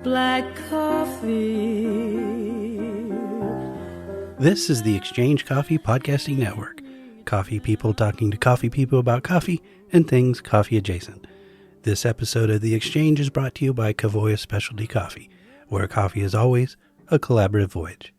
black coffee. This is the Exchange Coffee Podcasting Network. Coffee people talking to coffee people about coffee and things coffee adjacent. This episode of The Exchange is brought to you by Kavoya Specialty Coffee, where coffee is always a collaborative voyage.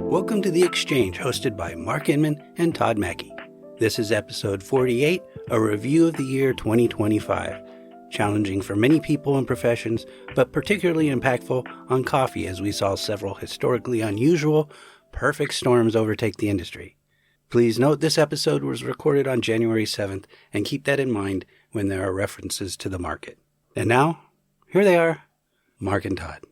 Welcome to The Exchange, hosted by Mark Inman and Todd Mackey. This is episode 48, a review of the year 2025. Challenging for many people and professions, but particularly impactful on coffee as we saw several historically unusual, perfect storms overtake the industry. Please note this episode was recorded on January 7th, and keep that in mind when there are references to the market. And now, here they are, Mark and Todd.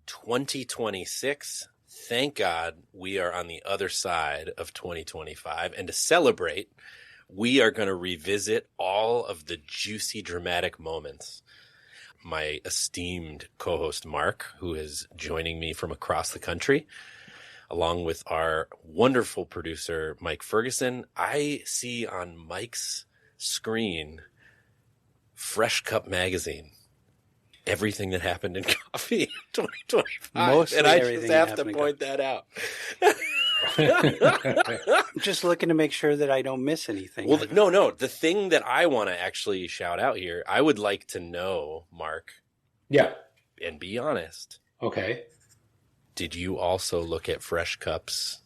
2026. Thank God we are on the other side of 2025. And to celebrate, we are going to revisit all of the juicy, dramatic moments. My esteemed co-host, Mark, who is joining me from across the country, along with our wonderful producer, Mike Ferguson. I see on Mike's screen Fresh Cup Magazine. Everything that happened in coffee in 2025. Mostly and I just have to point that out. I'm just looking to make sure that I don't miss anything. Well, no. The thing that I want to actually shout out here, I would like to know, Mark. Yeah. And be honest. Okay. Did you also look at Fresh Cup's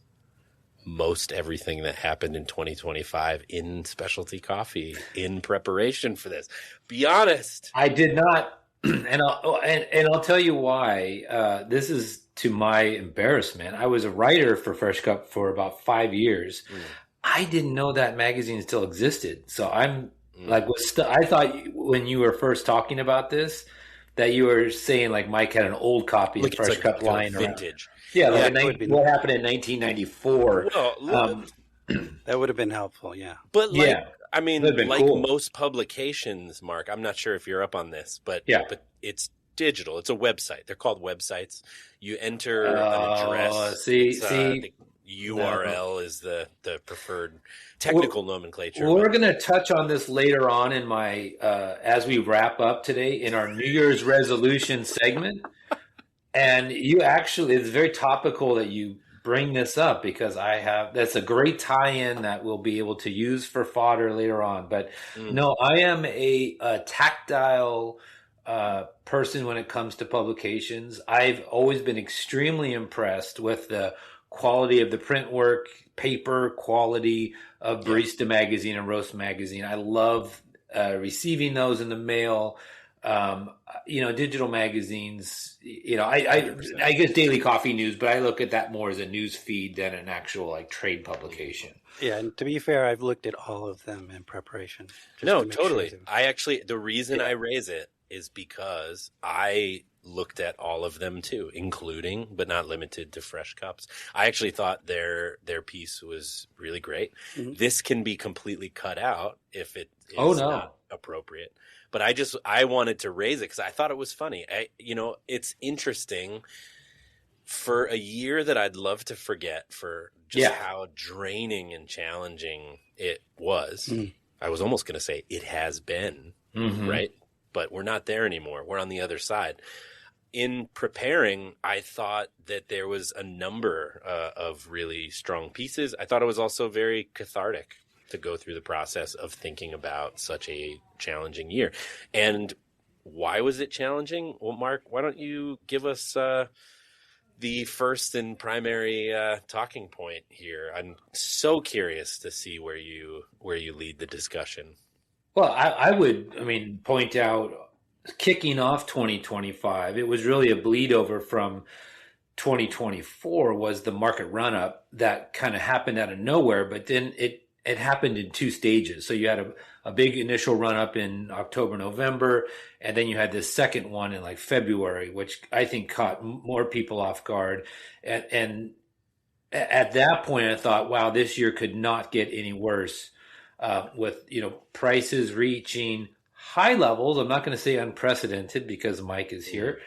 most everything that happened in 2025 in specialty coffee in preparation for this? Be honest. I did not. And I'll tell you why. This is to my embarrassment. I was a writer for Fresh Cup for about 5 years. I didn't know that magazine still existed. So I'm like, I thought when you were first talking about this, that you were saying like Mike had an old copy of Fresh Cup lying around. Vintage. Yeah, like what happened in 1994. Well, that would have been helpful, yeah. But like, yeah. I mean, like cool. Most publications, Mark, I'm not sure if you're up on this, but it's digital. It's a website. They're called websites. You enter an address. The URL is the preferred technical nomenclature. We're going to touch on this later on in my as we wrap up today in our New Year's resolution segment. And you actually, it's very topical that you bring this up because that's a great tie-in that we'll be able to use for fodder later on. But no, I am a tactile person when it comes to publications. I've always been extremely impressed with the quality of the print work, paper quality of Barista Magazine and Roast Magazine. I love receiving those in the mail. Digital magazines, I guess Daily Coffee News, but I look at that more as a news feed than an actual like trade publication. Yeah, and to be fair, I've looked at all of them in preparation. No, totally. Sure the reason I raise it is because I looked at all of them too, including, but not limited to, Fresh Cups. I actually thought their piece was really great. Mm-hmm. This can be completely cut out if it is not appropriate. But I wanted to raise it because I thought it was funny. It's interesting for a year that I'd love to forget for just how draining and challenging it was. Mm. I was almost going to say it has been, right? But we're not there anymore. We're on the other side. In preparing, I thought that there was a number of really strong pieces. I thought it was also very cathartic to go through the process of thinking about such a challenging year. And why was it challenging? Well, Mark, why don't you give us the first and primary talking point here? I'm so curious to see where you lead the discussion. Well, I would point out, kicking off 2025, it was really a bleed over from 2024 was the market run-up that kind of happened out of nowhere, but then it happened in two stages. So you had a big initial run-up in October, November, and then you had this second one in like February, which I think caught more people off guard. And at that point, I thought, wow, this year could not get any worse. With prices reaching high levels. I'm not going to say unprecedented because Mike is here,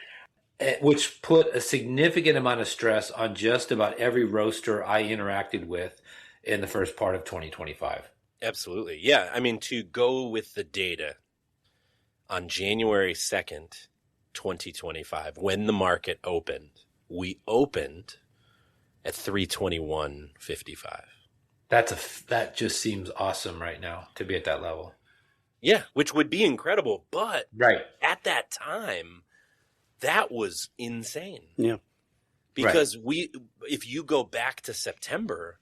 which put a significant amount of stress on just about every roaster I interacted with in the first part of 2025. Absolutely. Yeah. I mean, to go with the data on January 2nd, 2025, when the market opened, we opened at 321.55. That just seems awesome right now to be at that level. Yeah, which would be incredible. But Right. at that time, that was insane. Yeah. Because if you go back to September,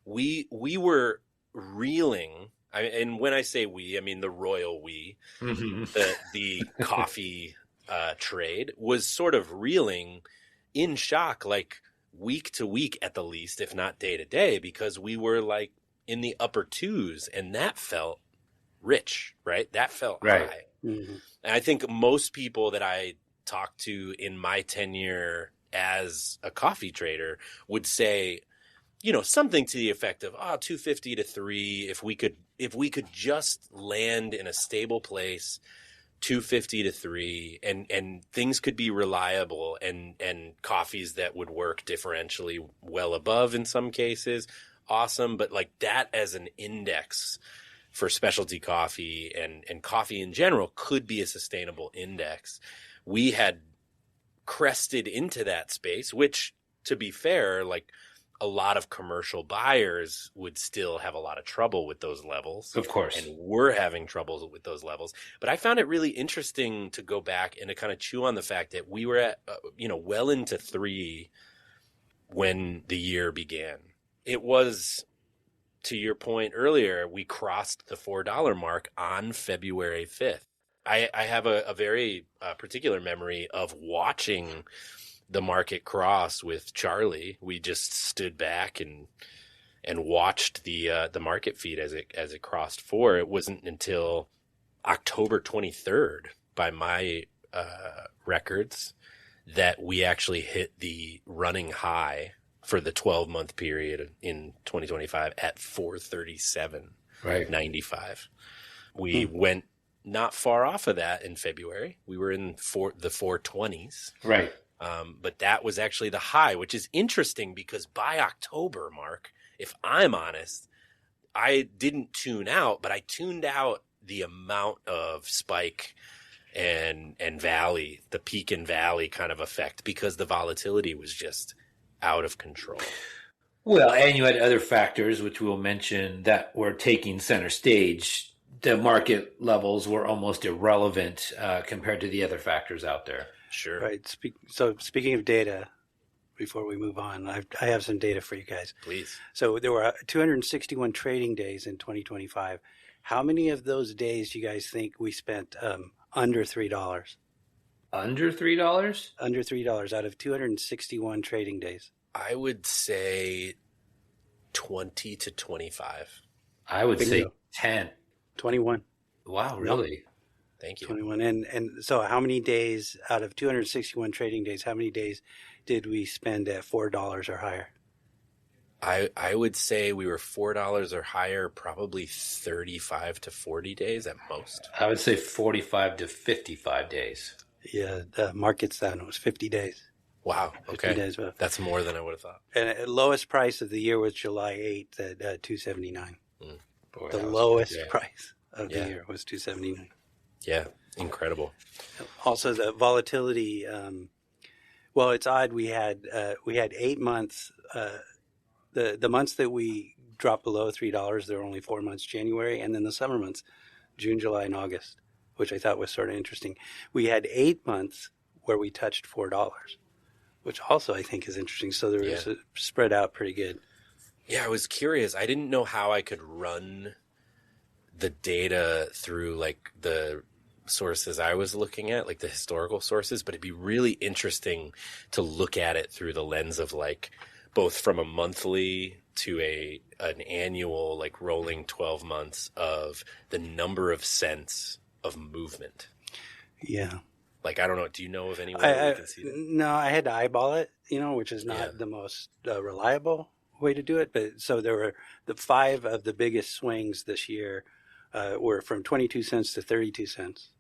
we were reeling. And when I say we, I mean the royal we. Mm-hmm. The coffee trade was sort of reeling in shock, like week to week at the least, if not day to day, because we were like in the upper twos, and that felt rich, right? That felt high. Mm-hmm. And I think most people that I talked to in my tenure as a coffee trader would say, something to the effect of, 250 to 3, if we could just land in a stable place, 250 to 3, and things could be reliable, and coffees that would work differentially well above in some cases, awesome. But like that as an index for specialty coffee and coffee in general could be a sustainable index. We had crested into that space, which, to be fair, like a lot of commercial buyers would still have a lot of trouble with those levels. Of course. And we're having troubles with those levels. But I found it really interesting to go back and to kind of chew on the fact that we were at, well into 3 when the year began. It was, to your point earlier, we crossed the $4 mark on February 5th. I have a very particular memory of watching the market cross with Charlie. We just stood back and watched the market feed as it crossed 4. It wasn't until October 23rd, by my records, that we actually hit the running high for the 12-month period in 2025 at 437.95. We went not far off of that in February. We were in the 420s. Right. But that was actually the high, which is interesting because by October, Mark, if I'm honest, I didn't tune out, but I tuned out the amount of spike and valley, the peak and valley kind of effect, because the volatility was just out of control. Well, and you had other factors, which we'll mention, that were taking center stage. The market levels were almost irrelevant compared to the other factors out there. Sure. Right. So speaking of data, before we move on, I have some data for you guys. Please. So there were 261 trading days in 2025. How many of those days do you guys think we spent under $3? Under $3? Under $3 out of 261 trading days. I would say 20 to 25. I would say 10. 21. Wow, really? Thank you. 21. And so how many days out of 261 trading days, how many days did we spend at $4 or higher? I would say we were $4 or higher, probably 35 to 40 days at most. I would say 45 to 55 days. Yeah, the market's down. It was 50 days. Wow. 50 Okay. days. That's more than I would have thought. And the lowest price of the year was July 8th at $279. Boy, The lowest good. price of the year was $279. Yeah. Incredible. Also, the volatility. Well, it's odd. We had 8 months. The months that we dropped below $3, there were only 4 months: January, and then the summer months, June, July, and August, which I thought was sort of interesting. We had 8 months where we touched $4, which also I think is interesting. So there was spread out pretty good. Yeah, I was curious. I didn't know how I could run the data through like the sources I was looking at, like the historical sources, but it'd be really interesting to look at it through the lens of like both from a monthly to an annual, like rolling 12 months of the number of cents of movement. Yeah. Like, I don't know. Do you know of any way we can see that? No, I had to eyeball it, which is not the most reliable way to do it. But so there were the 5 of the biggest swings this year were from 22 cents to 32 cents.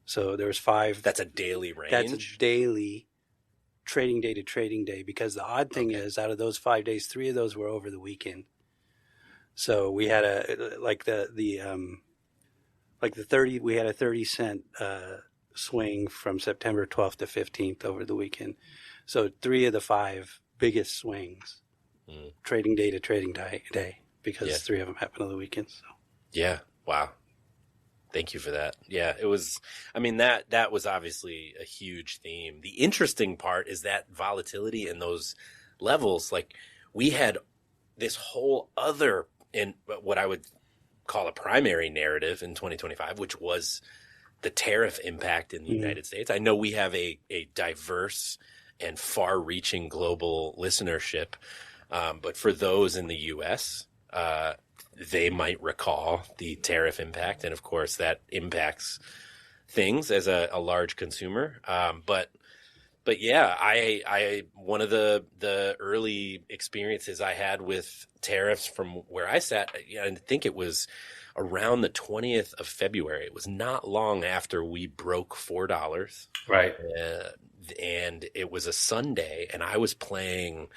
So there was 5. That's a daily range? That's a daily trading day to trading day, because the odd thing is out of those 5 days, 3 of those were over the weekend. So we had we had a 30-cent swing from September 12th to 15th over the weekend. So 3 of the 5 biggest swings, trading day to trading day, because 3 of them happened on the weekend. So. Yeah. Wow. Thank you for that. Yeah, it was, I mean, that was obviously a huge theme. The interesting part is that volatility in those levels, like we had this whole other, in what I would call a primary narrative in 2025, which was the tariff impact in the United States. I know we have a diverse and far-reaching global listenership, but for those in the U.S., they might recall the tariff impact, and of course that impacts things as a large consumer. But yeah, I one of the early experiences I had with tariffs from where I sat, I think it was around the 20th of February. It was not long after we broke $4. Right. And it was a Sunday, and I was playing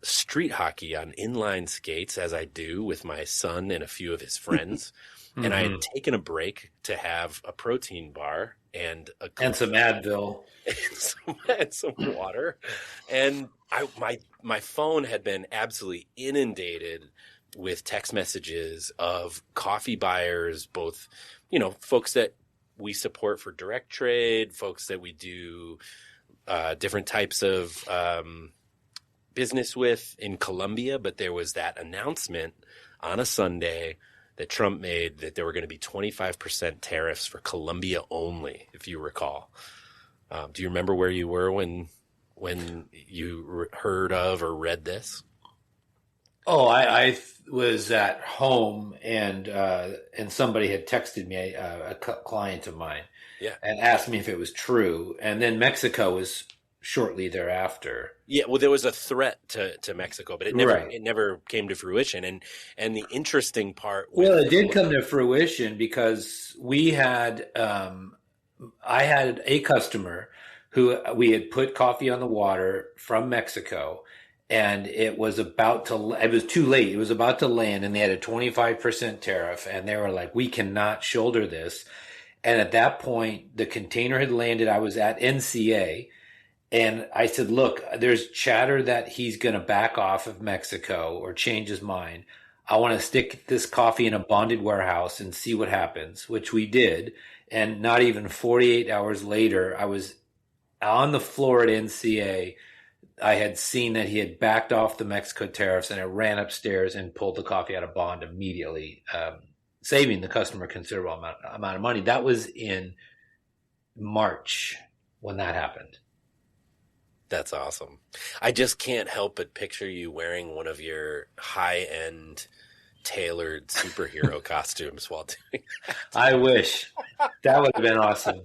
street hockey on inline skates, as I do with my son and a few of his friends. And I had taken a break to have a protein bar and some Advil and some water. And my phone had been absolutely inundated with text messages of coffee buyers, both, folks that we support for direct trade, folks that we do different types of business with in Colombia. But there was that announcement on a Sunday that Trump made that there were going to be 25% tariffs for Colombia only, if you recall. Do you remember where you were when you heard of or read this? Oh, I was at home, and somebody had texted me, a client of mine, and asked me if it was true. And then Mexico was shortly thereafter. Yeah, well, there was a threat to Mexico, but it never came to fruition. And the interesting part, it did come to fruition because we had I had a customer who we had put coffee on the water from Mexico, and it was too late. It was about to land, and they had a 25% tariff, and they were like, we cannot shoulder this. And at that point, the container had landed. I was at NCA. And I said, look, there's chatter that he's going to back off of Mexico or change his mind. I want to stick this coffee in a bonded warehouse and see what happens, which we did. And not even 48 hours later, I was on the floor at NCA. I had seen that he had backed off the Mexico tariffs, and I ran upstairs and pulled the coffee out of bond immediately, saving the customer a considerable amount of money. That was in March when that happened. That's awesome. I just can't help but picture you wearing one of your high-end tailored superhero costumes while doing that. I wish. That would have been awesome.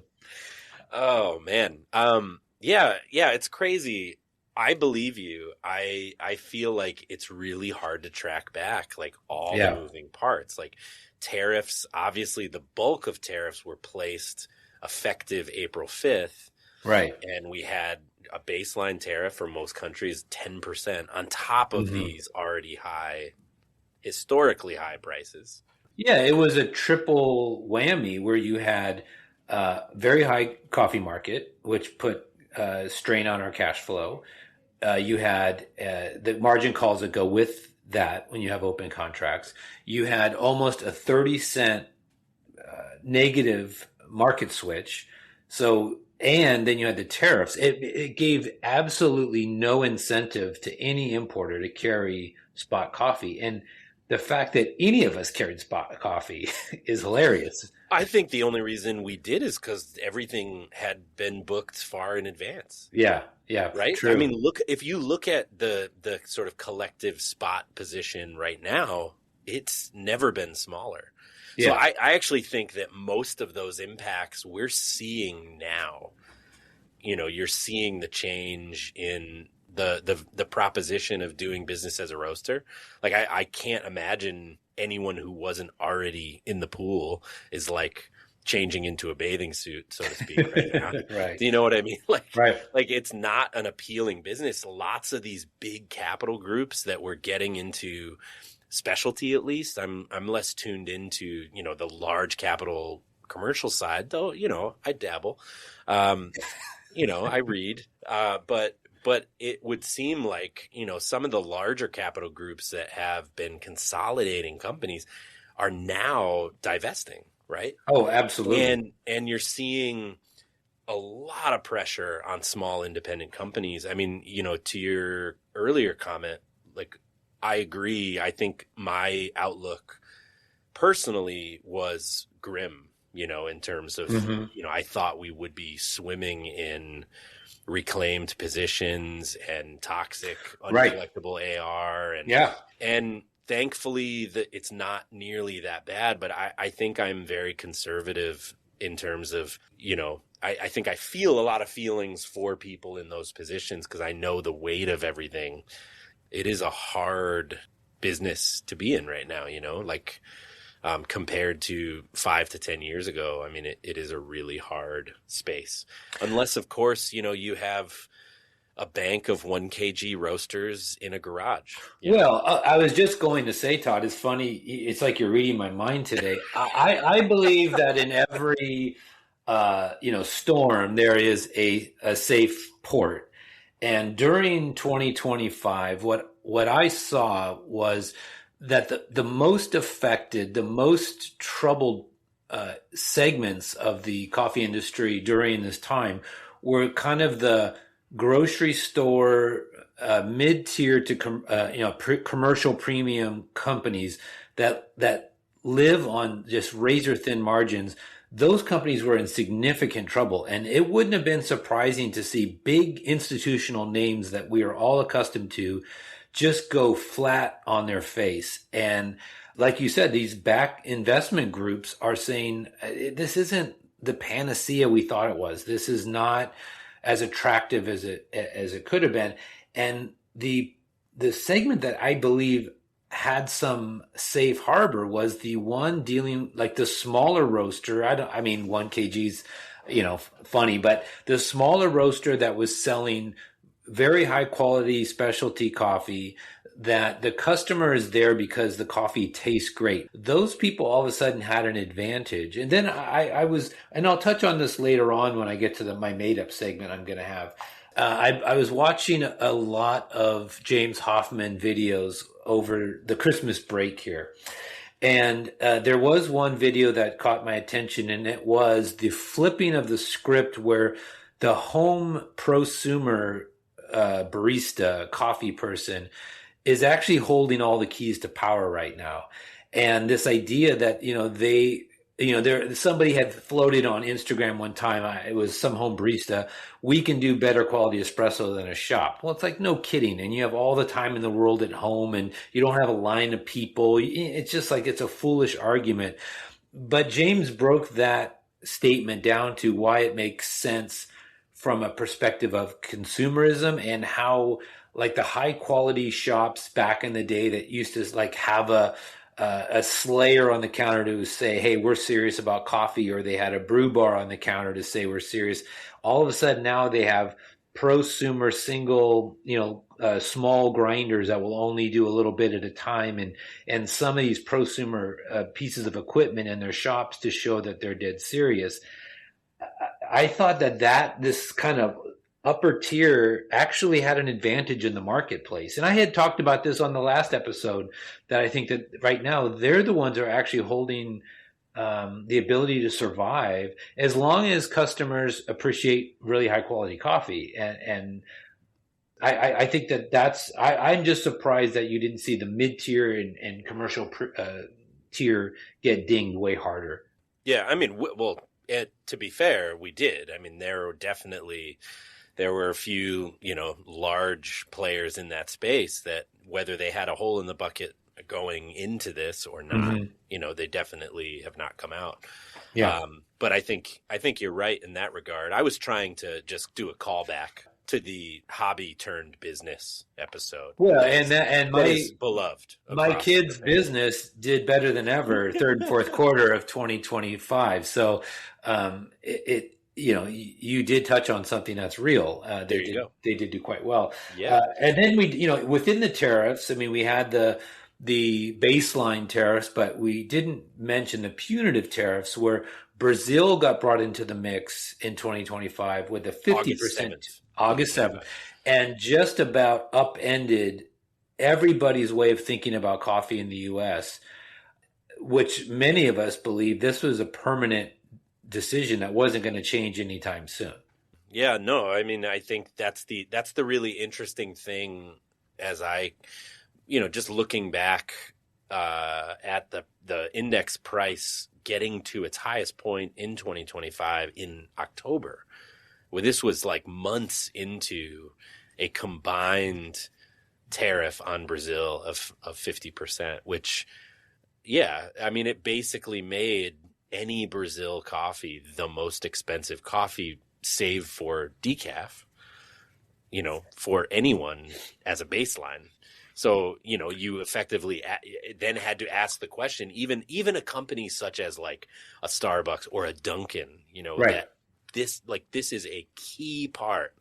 Oh, man. Yeah, it's crazy. I believe you. I feel like it's really hard to track back, like all the moving parts. Like tariffs, obviously the bulk of tariffs were placed effective April 5th. Right. And we had a baseline tariff for most countries, 10% on top of these already historically high prices. Yeah, it was a triple whammy where you had very high coffee market, which put strain on our cash flow. You had the margin calls that go with that when you have open contracts. You had almost a 30-cent negative market switch. And then you had the tariffs. It gave absolutely no incentive to any importer to carry spot coffee. And the fact that any of us carried spot coffee is hilarious. I think the only reason we did is because everything had been booked far in advance. Yeah, right. True. I mean, if you look at the sort of collective spot position right now, it's never been smaller. Yeah. So I actually think that most of those impacts we're seeing now. You're seeing the change in the proposition of doing business as a roaster. Like I can't imagine anyone who wasn't already in the pool is like, changing into a bathing suit, so to speak, right now. Right. Do you know what I mean? Right. Like it's not an appealing business. Lots of these big capital groups that were getting into specialty, at least. I'm less tuned into, the large capital commercial side, though, I dabble. I read, but it would seem like, some of the larger capital groups that have been consolidating companies are now divesting, right? Oh, absolutely. And you're seeing a lot of pressure on small independent companies. I mean, to your earlier comment, like, I agree. I think my outlook personally was grim, in terms of, I thought we would be swimming in reclaimed positions and toxic, uncollectible AR. And thankfully it's not nearly that bad, but I think I'm very conservative in terms of, I think I feel a lot of feelings for people in those positions because I know the weight of everything. It is a hard business to be in right now, compared to 5 to 10 years ago. I mean, it is a really hard space, unless, of course, you have a bank of 1 kg roasters in a garage. Well, I was just going to say, Todd, it's funny. It's like you're reading my mind today. I believe that in every, storm, there is a safe port. And during 2025, what I saw was that the most affected, the most troubled segments of the coffee industry during this time were kind of the grocery store, mid-tier to commercial premium companies that live on just razor thin margins. Those companies were in significant trouble, and it wouldn't have been surprising to see big institutional names that we are all accustomed to just go flat on their face. And like you said, these back investment groups are saying this isn't the panacea we thought it was. This is not as attractive as it could have been. And the segment that I believe had some safe harbor was the one dealing like the smaller roaster. 1 kg's, funny, but the smaller roaster that was selling very high quality specialty coffee that the customer is there because the coffee tastes great. Those people all of a sudden had an advantage. And then and I'll touch on this later on when I get to my made up segment I'm going to have. I was watching a lot of James Hoffman videos over the Christmas break here. And there was one video that caught my attention, and it was the flipping of the script where the home prosumer barista, coffee person, is actually holding all the keys to power right now. And this idea that, somebody had floated on Instagram one time, it was some home barista, we can do better quality espresso than a shop. Well, it's like, no kidding. And you have all the time in the world at home and you don't have a line of people. It's just like, it's a foolish argument. But James broke that statement down to why it makes sense from a perspective of consumerism and how like the high quality shops back in the day that used to like have a slayer on the counter to say, hey, we're serious about coffee, or they had a brew bar on the counter to say we're serious. All of a sudden now they have prosumer single, small grinders that will only do a little bit at a time, and some of these prosumer pieces of equipment in their shops to show that they're dead serious. I thought that this kind of upper tier actually had an advantage in the marketplace. And I had talked about this on the last episode, that I think that right now they're the ones that are actually holding the ability to survive as long as customers appreciate really high quality coffee. And I think I'm just surprised that you didn't see the mid tier and commercial tier get dinged way harder. Yeah, I mean, to be fair, we did. I mean, there were a few, large players in that space that, whether they had a hole in the bucket going into this or not, they definitely have not come out. Yeah. But I think you're right in that regard. I was trying to just do a callback to the hobby turned business episode. Well, that is beloved. My kids' business did better than ever third and fourth quarter of 2025. So you did touch on something that's real. They did do quite well. Yeah. And then within the tariffs, I mean, we had the baseline tariffs, but we didn't mention the punitive tariffs where Brazil got brought into the mix in 2025 with a 50% August 7th, and just about upended everybody's way of thinking about coffee in the U.S., which many of us believe this was a permanent decision that wasn't going to change anytime soon. Yeah, no, I mean, I think that's the really interesting thing as I, just looking back at the index price getting to its highest point in 2025 in October, where this was like months into a combined tariff on Brazil of 50%, which, yeah, I mean, it basically made any Brazil coffee the most expensive coffee, save for decaf, for anyone as a baseline. So, you effectively then had to ask the question, even a company such as like a Starbucks or a Dunkin', right, that this is a key part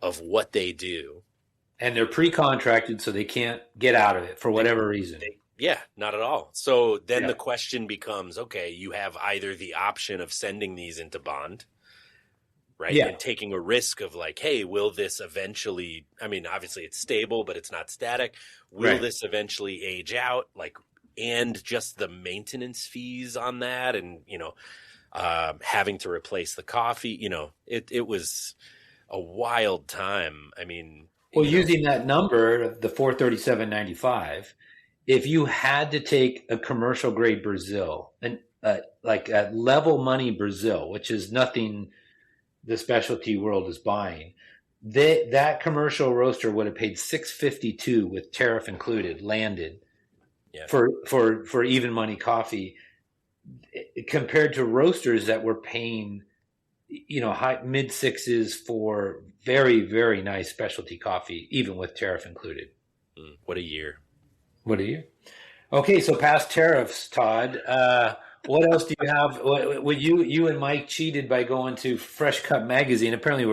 of what they do. And they're pre-contracted, so they can't get out of it for whatever reason. Yeah, not at all. So then the question becomes, okay, you have either the option of sending these into bond, right? Yeah. And taking a risk of like, hey, will this eventually, I mean, obviously it's stable, but it's not static. Will this eventually age out? Like, and just the maintenance fees on that and, having to replace the coffee, it was a wild time. I mean, well, using that number, the 437.95, if you had to take a commercial grade Brazil and like a level money Brazil, which is nothing the specialty world is buying, that commercial roaster would have paid $6.52 with tariff included, landed for even money coffee, compared to roasters that were paying high mid sixes for very, very nice specialty coffee, even with tariff included. What a year. Okay, so past tariffs, Todd. What else do you have? You and Mike cheated by going to Fresh Cut Magazine. Apparently,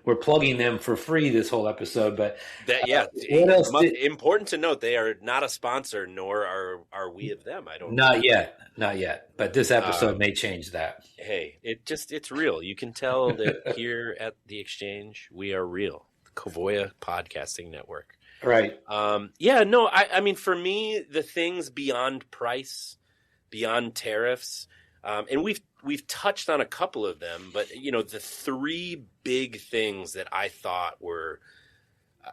we're plugging them for free this whole episode. But what else? Important to note, they are not a sponsor, nor are we of them. I don't. Not yet. But this episode may change that. Hey, it's real. You can tell that here at the Exchange, we are real. The Kovoya Podcasting Network. Right. I mean, for me, the things beyond price, beyond tariffs, and we've touched on a couple of them, but the three big things that I thought were,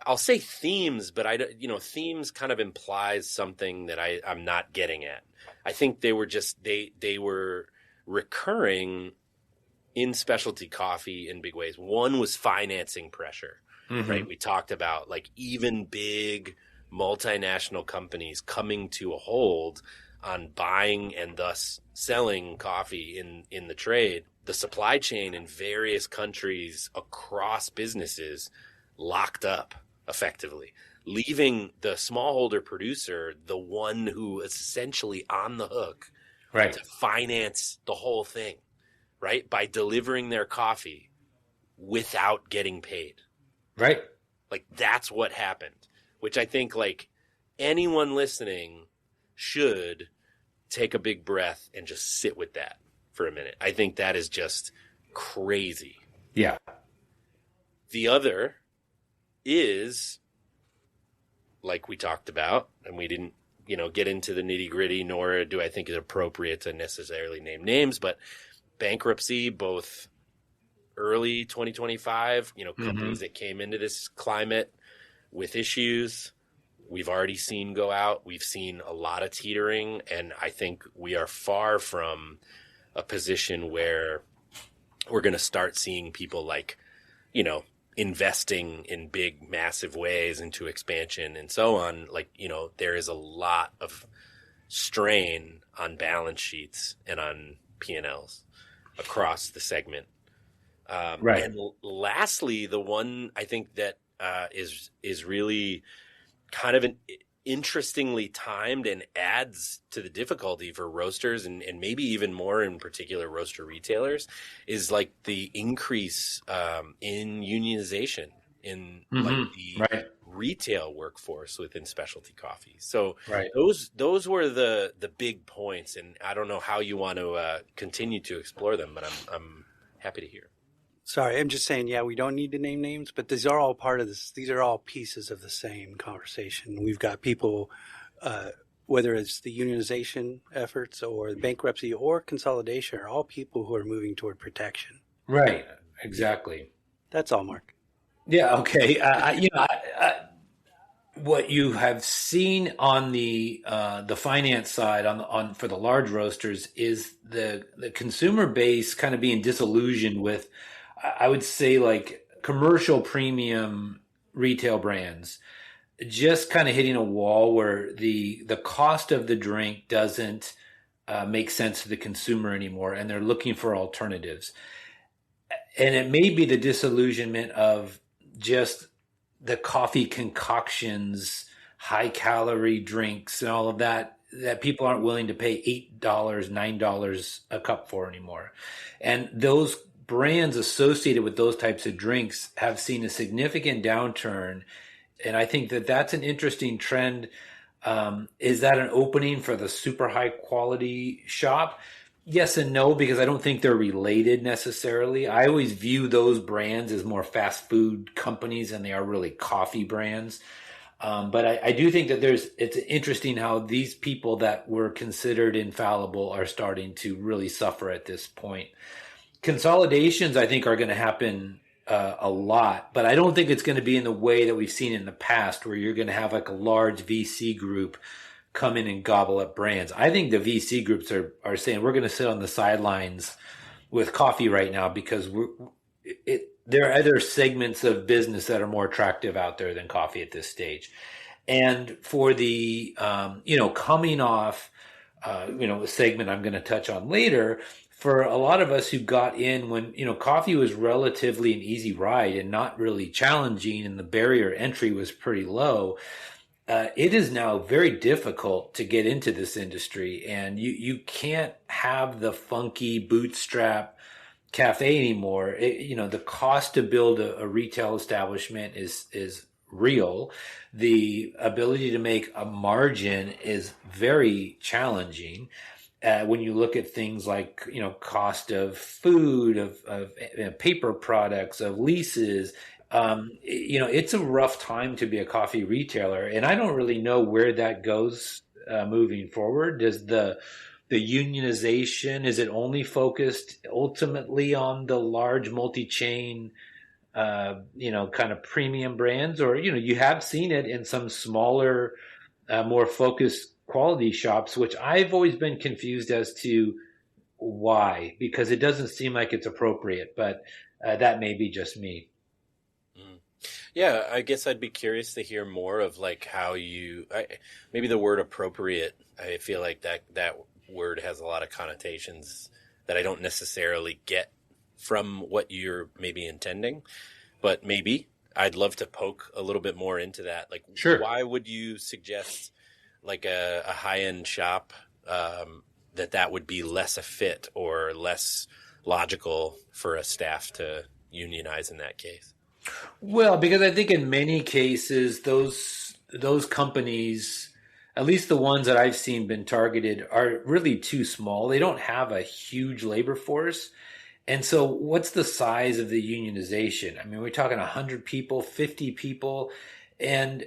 I'll say themes, but themes kind of implies something that I'm not getting at. I think they were just they were recurring in specialty coffee in big ways. One was financing pressure. Mm-hmm. Right. We talked about like even big multinational companies coming to a hold on buying and thus selling coffee in the trade. The supply chain in various countries across businesses locked up effectively, leaving the smallholder producer the one who is essentially on the hook to finance the whole thing, right? By delivering their coffee without getting paid. Right. Like that's what happened, which I think like anyone listening should take a big breath and just sit with that for a minute. I think that is just crazy. Yeah. The other is, like we talked about, and we didn't, get into the nitty gritty, nor do I think it's appropriate to necessarily name names, but bankruptcy, both early 2025, companies that came into this climate with issues, we've already seen go out. We've seen a lot of teetering, and I think we are far from a position where we're going to start seeing people like, investing in big, massive ways into expansion and so on. Like, there is a lot of strain on balance sheets and on P&Ls across the segment. Right. And lastly, the one I think that is really kind of an interestingly timed and adds to the difficulty for roasters and maybe even more in particular roaster retailers is like the increase in unionization in like the Right. retail workforce within specialty coffee. So Right. those were the big points, and I don't know how you want to continue to explore them, but I'm happy to hear. Sorry, I'm just saying, yeah, we don't need to name names, but these are all part of this. These are all pieces of the same conversation. We've got people, whether it's the unionization efforts or bankruptcy or consolidation, are all people who are moving toward protection. Right. Exactly. That's all, Mark. Yeah. Okay. What you have seen on the finance side on for the large roasters is the consumer base kind of being disillusioned with, I would say, like commercial premium retail brands just kind of hitting a wall where the cost of the drink doesn't make sense to the consumer anymore, and they're looking for alternatives. And it may be the disillusionment of just the coffee concoctions, high calorie drinks, and all of that people aren't willing to pay $8, $9 a cup for anymore. And those brands associated with those types of drinks have seen a significant downturn. And I think that that's an interesting trend. Is that an opening for the super high quality shop? Yes and no, because I don't think they're related necessarily. I always view those brands as more fast food companies than they are really coffee brands. But I do think that it's interesting how these people that were considered infallible are starting to really suffer at this point. Consolidations, I think, are going to happen a lot, but I don't think it's going to be in the way that we've seen in the past, where you're going to have like a large VC group come in and gobble up brands. I think the VC groups are saying we're going to sit on the sidelines with coffee right now because there are other segments of business that are more attractive out there than coffee at this stage. And for the coming off a segment I'm going to touch on later, for a lot of us who got in when coffee was relatively an easy ride and not really challenging, and the barrier entry was pretty low. It is now very difficult to get into this industry, and you can't have the funky bootstrap cafe anymore. The cost to build a retail establishment is real. The ability to make a margin is very challenging. When you look at things like cost of food, of paper products, of leases. It's a rough time to be a coffee retailer, and I don't really know where that goes moving forward. Does the unionization, is it only focused ultimately on the large multi-chain, kind of premium brands, or you have seen it in some smaller, more focused quality shops, which I've always been confused as to why, because it doesn't seem like it's appropriate, but that may be just me. Yeah, I guess I'd be curious to hear more of like how maybe the word appropriate. I feel like that word has a lot of connotations that I don't necessarily get from what you're maybe intending, but maybe I'd love to poke a little bit more into that. Like, sure. Why would you suggest like a high-end shop that would be less a fit or less logical for a staff to unionize in that case? Well, because I think in many cases, those companies, at least the ones that I've seen been targeted, are really too small. They don't have a huge labor force. And so what's the size of the unionization? I mean, we're talking 100 people, 50 people. And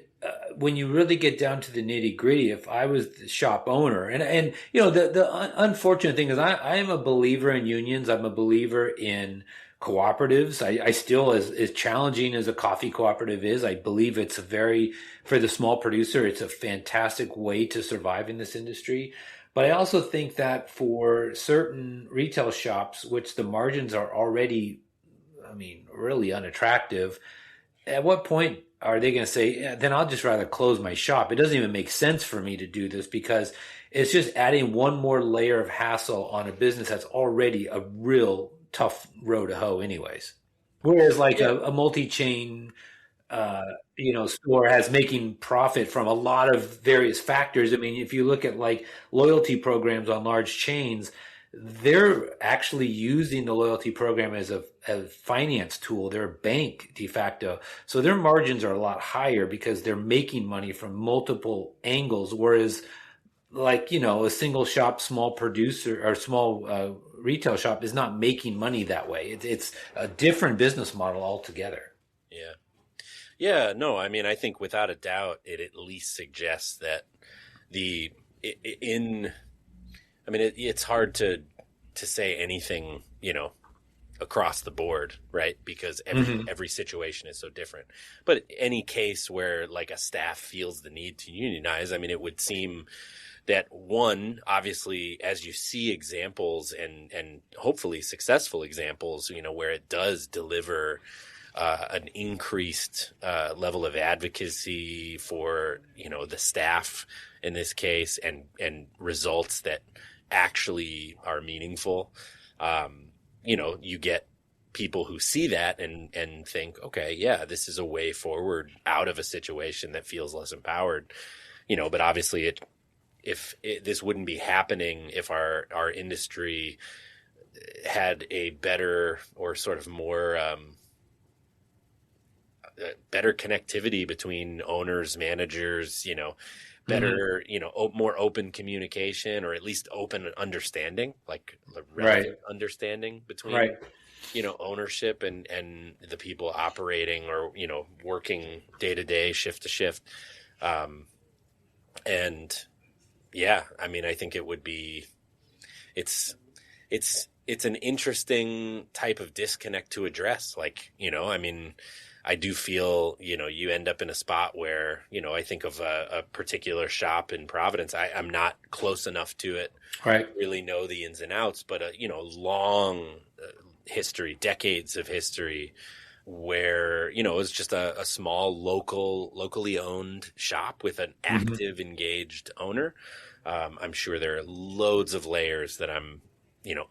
when you really get down to the nitty gritty, if I was the shop owner, and the unfortunate thing is I am a believer in unions. I'm a believer in cooperatives. I still, as challenging as a coffee cooperative is, I believe it's for the small producer, it's a fantastic way to survive in this industry. But I also think that for certain retail shops, which the margins are already, really unattractive, at what point are they going to say, yeah, then I'll just rather close my shop? It doesn't even make sense for me to do this, because it's just adding one more layer of hassle on a business that's already a real tough row to hoe anyways. Whereas like a multi-chain, store has making profit from a lot of various factors. I mean, if you look at like loyalty programs on large chains, they're actually using the loyalty program as a finance tool. They're a bank de facto. So their margins are a lot higher because they're making money from multiple angles. Whereas like, a single shop, small producer or small retail shop is not making money that way. It's a different business model altogether. Yeah. Yeah, no, I mean, I think without a doubt, it at least suggests that it's hard to say anything, across the board, right? Because every situation is so different. But any case where like a staff feels the need to unionize, I mean, it would seem that one, obviously, as you see examples and hopefully successful examples, where it does deliver an increased level of advocacy for, the staff in this case and results that actually are meaningful. You get people who see that and think, okay, yeah, this is a way forward out of a situation that feels less empowered, but obviously this wouldn't be happening if our industry had a better or sort of more better connectivity between owners, managers, better, more open communication, or at least open understanding, like relative understanding between, ownership and the people operating or, working day to day, shift to shift. And yeah, I mean, I think it would be, it's an interesting type of disconnect to address. Like, I mean, I do feel, you end up in a spot where, I think of a particular shop in Providence. I'm not close enough to it, right? Really know the ins and outs, but long history, decades of history, where it was just a small locally owned shop with an active, engaged owner. I'm sure there are loads of layers that I'm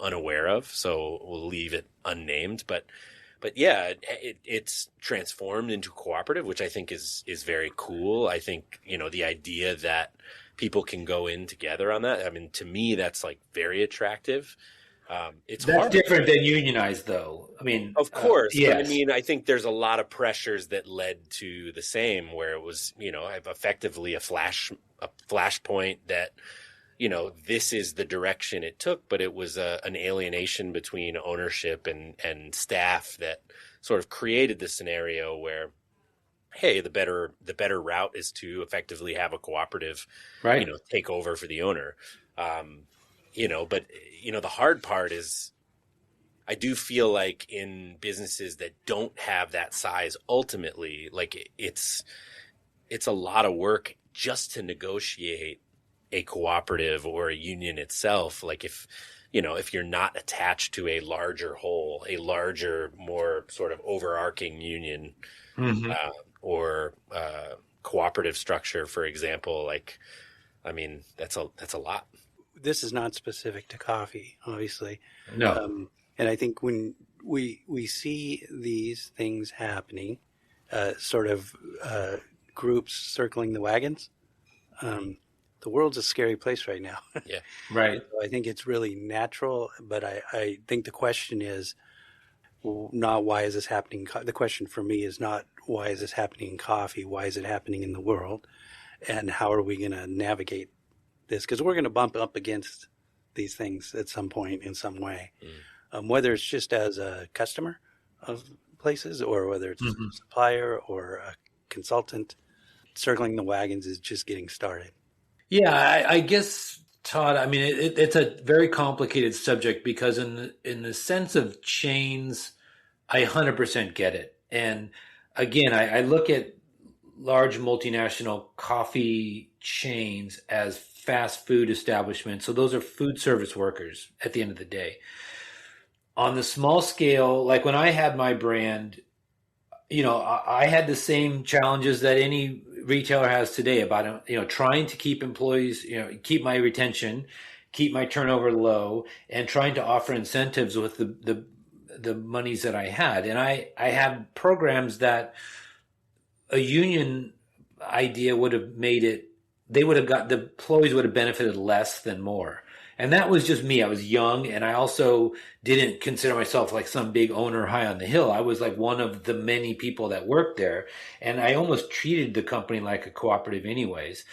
unaware of, so we'll leave it unnamed, but yeah, it's transformed into cooperative, which I think is very cool. I think, the idea that people can go in together on that, I mean, to me, that's like very attractive. That's hard. Different than unionized, though. I mean, of course, yes. But I mean, I think there's a lot of pressures that led to the same, where it was, effectively a flashpoint that, this is the direction it took, but it was an alienation between ownership and staff that sort of created the scenario where, hey, the better route is to effectively have a cooperative, right, take over for the owner. But the hard part is, I do feel like in businesses that don't have that size, ultimately, like it's a lot of work just to negotiate a cooperative or a union itself. Like if you're not attached to a larger whole, a larger, more sort of overarching union, or cooperative structure, for example, like, I mean, that's a lot. This is not specific to coffee, obviously. No. And I think when we see these things happening, groups circling the wagons, the world's a scary place right now. Yeah. Right. So I think it's really natural, but I think the question is not why is this happening. The question for me is not why is this happening in coffee? Why is it happening in the world? And how are we going to navigate this? Because we're going to bump up against these things at some point in some way, whether it's just as a customer of places or whether it's a supplier or a consultant. Circling the wagons is just getting started. Yeah, I guess, Todd, I mean, it's a very complicated subject because in the sense of chains, I 100% get it. And again, I look at large multinational coffee chains as fast food establishments. So those are food service workers at the end of the day. On the small scale, like when I had my brand, I had the same challenges that any retailer has today about, trying to keep employees, keep my retention, keep my turnover low, and trying to offer incentives with the the monies that I had. And I had programs that a union idea would have made it, they would have got, the employees would have benefited less than more. And that was just me. I was young, and I also didn't consider myself like some big owner high on the hill. I was like one of the many people that worked there, and I almost treated the company like a cooperative anyways.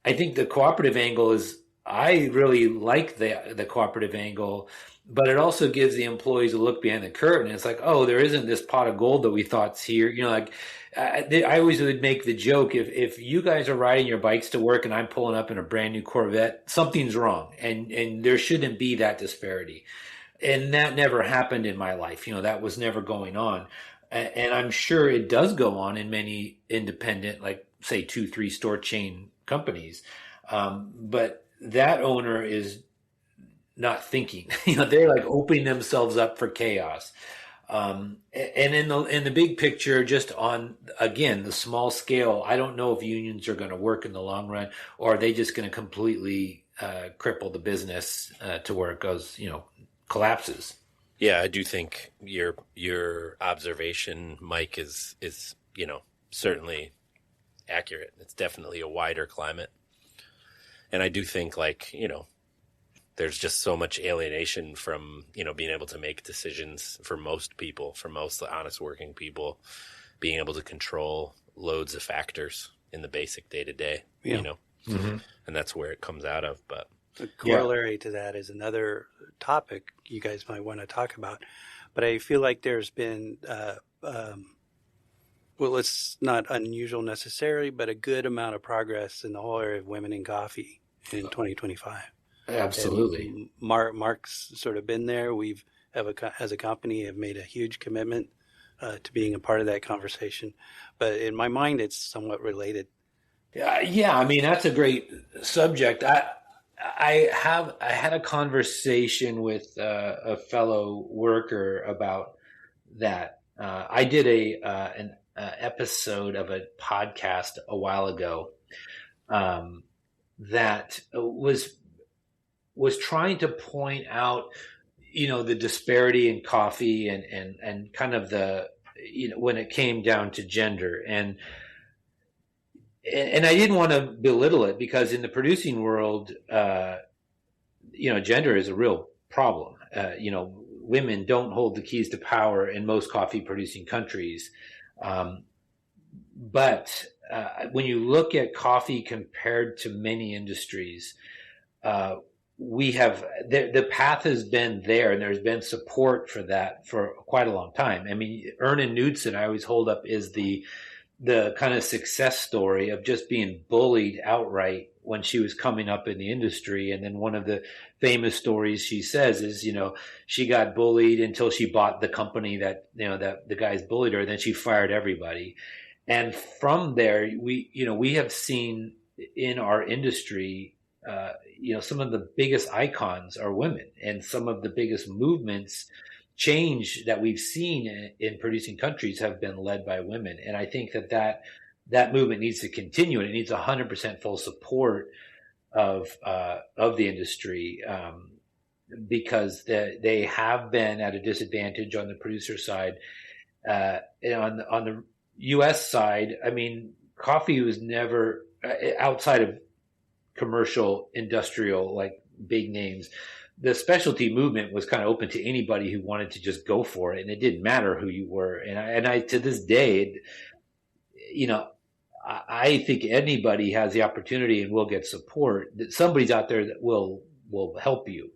I think the cooperative angle is, I really like the cooperative angle, but it also gives the employees a look behind the curtain. It's like, oh, there isn't this pot of gold that we thought's here. You know, like I always would make the joke, if you guys are riding your bikes to work and I'm pulling up in a brand new Corvette, something's wrong, and there shouldn't be that disparity. And that never happened in my life. You know, that was never going on. And I'm sure it does go on in many independent, like say 2-3 store chain companies. But that owner is not thinking. You know, they're like opening themselves up for chaos. And in the big picture, just on, again, the small scale, I don't know if unions are going to work in the long run, or are they just going to completely cripple the business to where it goes, you know, collapses. Yeah, I do think your observation, Mike, is you know, certainly accurate. It's definitely a wider climate. And I do think, like, you know, there's just so much alienation from, you know, being able to make decisions for most people, for most honest working people, being able to control loads of factors in the basic day-to-day, you know, and that's where it comes out of. But a corollary to that is another topic you guys might want to talk about. But I feel like there's been, well, it's not unusual necessarily, but a good amount of progress in the whole area of women in coffee in 2025. Absolutely. And Mark's sort of been there. We've, as a company, have made a huge commitment to being a part of that conversation. But in my mind, it's somewhat related. Yeah. I mean, that's a great subject. I had a conversation with a fellow worker about that. I did an episode of a podcast a while ago that was trying to point out, you know, the disparity in coffee and kind of the, you know, when it came down to gender. And I didn't want to belittle it, because in the producing world, you know, gender is a real problem. You know, women don't hold the keys to power in most coffee producing countries. But when you look at coffee compared to many industries, we have, the path has been there, and there's been support for that for quite a long time. I mean, Erna Knudsen, I always hold up, is the kind of success story of just being bullied outright when she was coming up in the industry. And then one of the famous stories she says is, you know, she got bullied until she bought the company that, you know, that the guys bullied her, and then she fired everybody. And from there, we have seen in our industry, you know, some of the biggest icons are women, and some of the biggest movements, change that we've seen in producing countries have been led by women. And I think that movement needs to continue, and it needs 100% full support of the industry, because they have been at a disadvantage on the producer side. And on the U.S. side, I mean, coffee was never, outside of commercial, industrial, like big names, the specialty movement was kind of open to anybody who wanted to just go for it, and it didn't matter who you were. And I to this day, you know, I think anybody has the opportunity and will get support. That somebody's out there that will help you.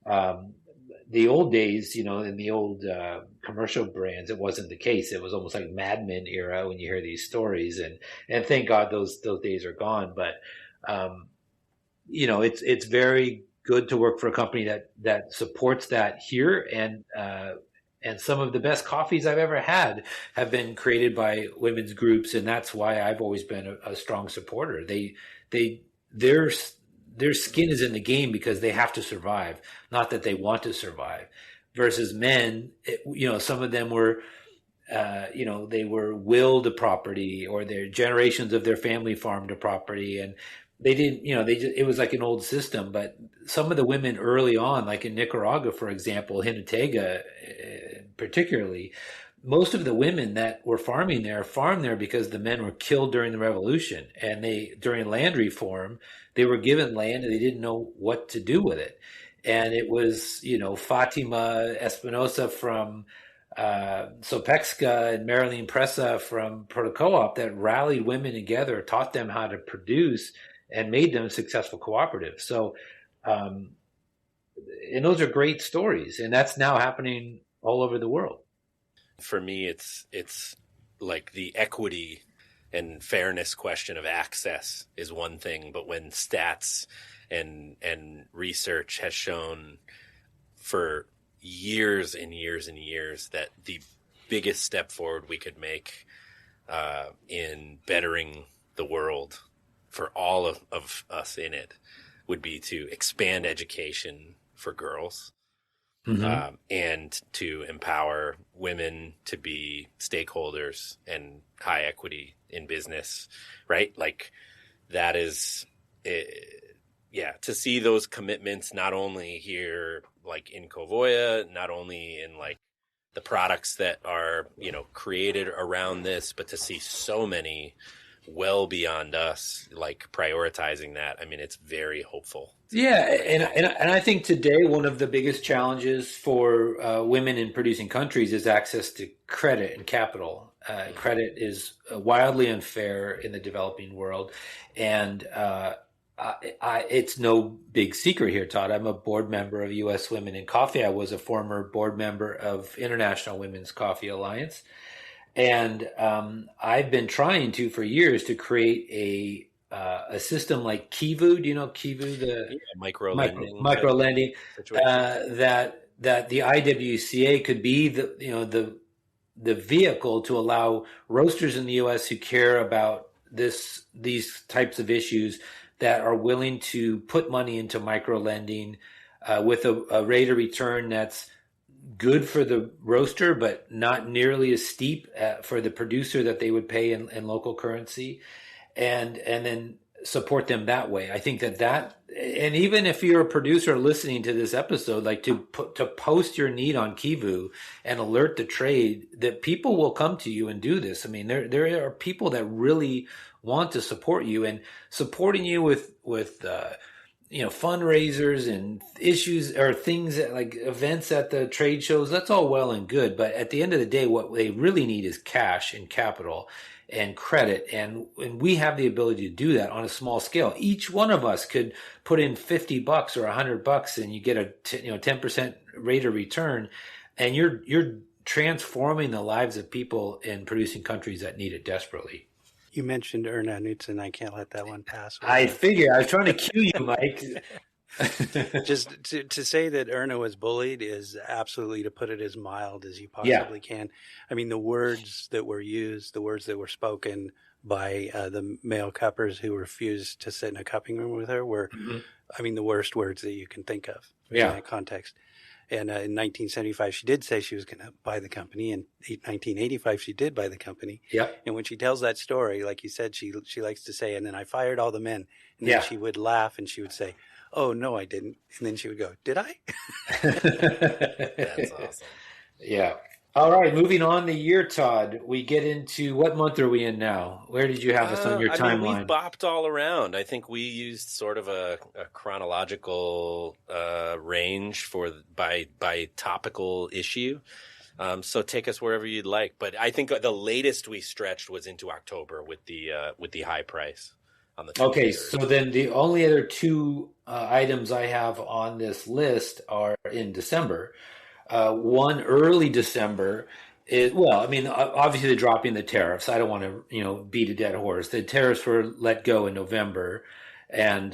The old days, you know, in the old commercial brands, it wasn't the case. It was almost like Mad Men era when you hear these stories, and thank God those days are gone. But you know, it's very good to work for a company that supports that here, and some of the best coffees I've ever had have been created by women's groups, and that's why I've always been a strong supporter. Their skin is in the game because they have to survive, not that they want to survive. Versus men, you know, some of them were, you know, they were willed a property, or their generations of their family farmed a property, and they didn't, you know, it was like an old system. But some of the women early on, like in Nicaragua, for example, Jinotega particularly, most of the women that were farming there farmed there because the men were killed during the revolution, and during land reform, they were given land and they didn't know what to do with it. And it was, Fatima Espinosa from Sopexca and Marilyn Presa from Proto-Co-op that rallied women together, taught them how to produce, and made them successful cooperatives. So, and those are great stories, and that's now happening all over the world. For me, it's like the equity and fairness question of access is one thing, but when stats and research has shown for years and years and years that the biggest step forward we could make in bettering the world for all of us in it would be to expand education for girls. Mm-hmm. And to empower women to be stakeholders and high equity in business, right? Like that is, to see those commitments, not only here, like in Kovoya, not only in like the products that are, created around this, but to see so many well beyond us, like prioritizing that. I mean, it's very hopeful. Yeah, and I think today one of the biggest challenges for women in producing countries is access to credit and capital. Credit is wildly unfair in the developing world, and it's no big secret here, Todd. I'm a board member of U.S. Women in Coffee. I was a former board member of International Women's Coffee Alliance. And I've been trying for years to create a system like Kivu. Do you know Kivu, the micro lending that the IWCA could be the vehicle to allow roasters in the U.S. who care about these types of issues, that are willing to put money into micro lending with a rate of return that's good for the roaster, but not nearly as steep for the producer that they would pay in local currency, and then support them that way. I think that, and even if you're a producer listening to this episode, like to post your need on Kivu and alert the trade, that people will come to you and do this. I mean, there are people that really want to support you, and supporting you with fundraisers and issues or things like events at the trade shows. That's all well and good, but at the end of the day, what they really need is cash and capital and credit, and we have the ability to do that on a small scale. Each one of us could put in $50 or $100, and you get a 10% rate of return, and you're transforming the lives of people in producing countries that need it desperately. You mentioned Erna Knudsen. I can't let that one pass. I figure I was trying to cue you, Mike. Just to say that Erna was bullied is absolutely, to put it as mild as you possibly can. I mean, the words that were used, the words that were spoken by the male cuppers who refused to sit in a cupping room with her were, I mean, the worst words that you can think of in that context. And in 1975, she did say she was going to buy the company. In 1985, she did buy the company. Yeah. And when she tells that story, like you said, she likes to say, and then I fired all the men. And then she would laugh and she would say, "Oh, no, I didn't." And then she would go, "Did I?" That's awesome. Yeah. All right. Moving on the year, Todd. We get into, what month are we in now? Where did you have us on your timeline? We've bopped all around. I think we used sort of a chronological range by topical issue. So take us wherever you'd like. But I think the latest we stretched was into October with the high price on the 23rd. Okay, so then the only other two items I have on this list are in December. One early December is, obviously they're dropping the tariffs. I don't want to, beat a dead horse. The tariffs were let go in November, and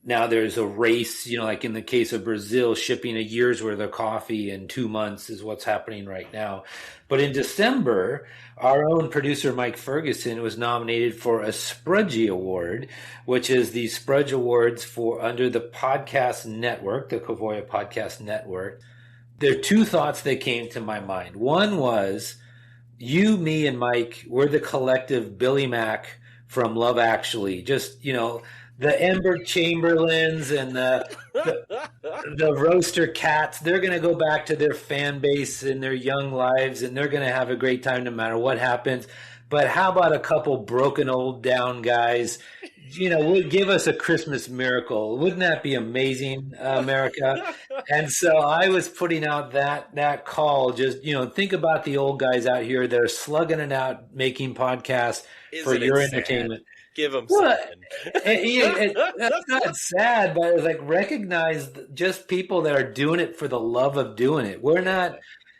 now there's a race, like in the case of Brazil, shipping a year's worth of coffee in 2 months is what's happening right now. But in December, our own producer, Mike Ferguson, was nominated for a Sprudgie Award, which is the Sprudge Awards for under the podcast network, the Kovoya Podcast Network. There are two thoughts that came to my mind. One was, you, me, and Mike, we're the collective Billy Mack from Love Actually. Just, the Ember Chamberlains and the roaster cats, they're going to go back to their fan base and their young lives, and they're going to have a great time no matter what happens. But how about a couple broken old down guys? Would give us a Christmas miracle. Wouldn't that be amazing, America? And so I was putting out that call. Just think about the old guys out here that are slugging it out, making podcasts for your entertainment. Give them something. That's not sad, but it's like recognize just people that are doing it for the love of doing it. We're not.